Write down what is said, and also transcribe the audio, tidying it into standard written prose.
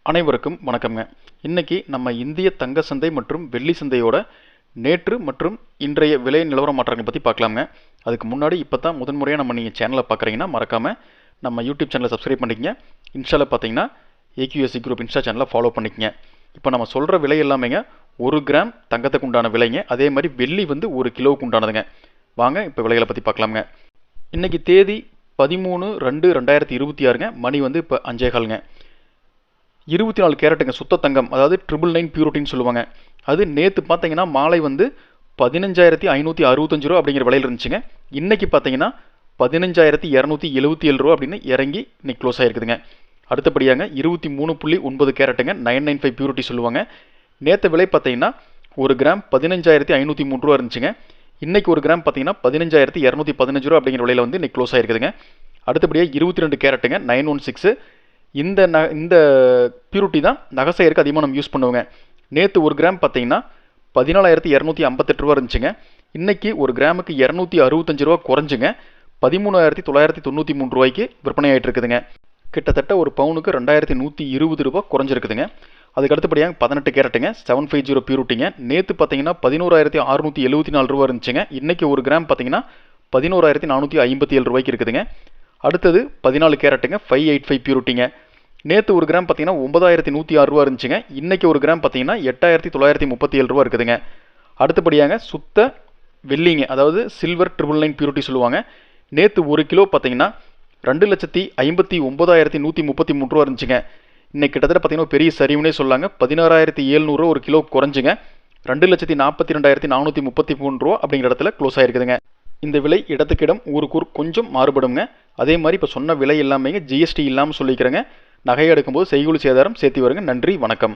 அனைவருக்கும் வணக்கம்ங்க. இன்னைக்கு நம்ம இந்திய தங்க சந்தை மற்றும் வெள்ளி சந்தையோட நேற்று மற்றும் இன்றைய விலை நிலவர மாற்றங்களை பற்றி பார்க்கலாங்க. அதுக்கு முன்னாடி இப்போ தான் முதன்முறையாக நீங்கள் சேனலை பார்க்குறீங்கன்னா மறக்காமல் நம்ம யூடியூப் சேனலை சப்ஸ்கிரைப் பண்ணிக்கங்க. இன்ஸ்டாவில் பார்த்தீங்கன்னா ஏக்யூஎஸ்சி குரூப் இன்ஸ்டா சேனலை ஃபாலோ பண்ணிக்கங்க. இப்போ நம்ம சொல்கிற விலை எல்லாமேங்க 1 கிராம் தங்கத்துக்கு உண்டான விலைங்க. அதே மாதிரி வெள்ளி 1 கிலோவுக்கு உண்டானதுங்க. வாங்க இப்போ விலைகளை பற்றி பார்க்கலாமுங்க. இன்றைக்கி தேதி 13/2/2026ங்க. மணி இப்போ 5:15ங்க. 24 கேரட்டுங்க சுத்த தங்கம், அதாவது 999 பியூரிட்டின்னு சொல்லுவாங்க. அது நேற்று பார்த்தீங்கன்னா மாலை 15,565 ரூபா அப்படிங்கிற விலையில் இருந்துச்சுங்க. இன்றைக்கி பார்த்தீங்கன்னா 15,277 ரூபா அப்படின்னு இறங்கி இன்னைக்கு க்ளோஸ் ஆகிருக்குதுங்க. அடுத்தபடியாங்க 23.9 கேரட்டுங்க 995 பியூரிட்டி சொல்லுவாங்க. நேற்று விலை பார்த்தீங்கன்னா 1 கிராம் 15,503 ரூபா இருந்துச்சுங்க. இன்றைக்கி 1 கிராம் பார்த்தீங்கன்னா 15,215 ரூபா அப்படிங்கிற விலையில் இன்னைக்கு க்ளோஸ் ஆகிருக்குதுங்க. அடுத்தபடியாக 22 கேரட்டுங்க 916. இந்த பியூரிட்டி தான் நகை செய்யறதுக்கு அதிகமாக நம்ம யூஸ் பண்ணுவோங்க. நேற்று 1 கிராம் பார்த்தீங்கன்னா 14,258 ரூபா இருந்துச்சுங்க. இன்றைக்கி 1 கிராமுக்கு 265 ரூபா குறைஞ்சுங்க 13,993 ரூபாய்க்கு விற்பனை ஆகிட்டு இருக்குதுங்க. கிட்டத்தட்ட ஒரு பவுனுக்கு 2,120 ரூபா குறைஞ்சிருக்குதுங்க. அதுக்கு அடுத்தபடியாக 18 கேரட்டுங்க 750 பியூரிட்டிங்க. நேற்று பார்த்தீங்கன்னா 11,674 ரூபா இருந்துச்சுங்க. இன்றைக்கி 1 கிராம் பார்த்தீங்கன்னா 11,457 ரூபாய்க்கு இருக்குதுங்க. அடுத்தது 14 கேரட்டுங்க 585 பியூரிட்டிங்க. நேற்று 1 கிராம் பார்த்தீங்கன்னா 9,106 ரூபா இருந்துச்சுங்க. இன்றைக்கி 1 கிராம் பார்த்தீங்கன்னா 8,937 ரூபா இருக்குதுங்க. அடுத்தபடியாக சுத்த வெள்ளிங்க, அதாவது சில்வர் 999 பியூரிட்டி சொல்லுவாங்க. நேற்று 1 கிலோ பார்த்தீங்கன்னா 2,59,133 ரூபா இருந்துச்சுங்க. இன்னைக்கு கிட்டத்தட்ட பார்த்தீங்கன்னா பெரிய சரிவுனே சொல்லாங்க. 16,700 ரூபா ஒரு கிலோ குறைஞ்சுங்க 2,42,433 ரூபா அப்படிங்கிற இடத்துல க்ளோஸ் ஆகிருக்குதுங்க. இந்த விலை இடத்துக்கு இடம் ஊருக்கு கொஞ்சம் மாறுபடுங்க. அதே மாதிரி இப்போ சொன்ன விலை எல்லாமே ஜிஎஸ்டி இல்லாமல் சொல்லிக்கிறேங்க. நகையை எடுக்கும்போது செய்கூலி சேதாரம் சேர்த்து வருங்க. நன்றி, வணக்கம்.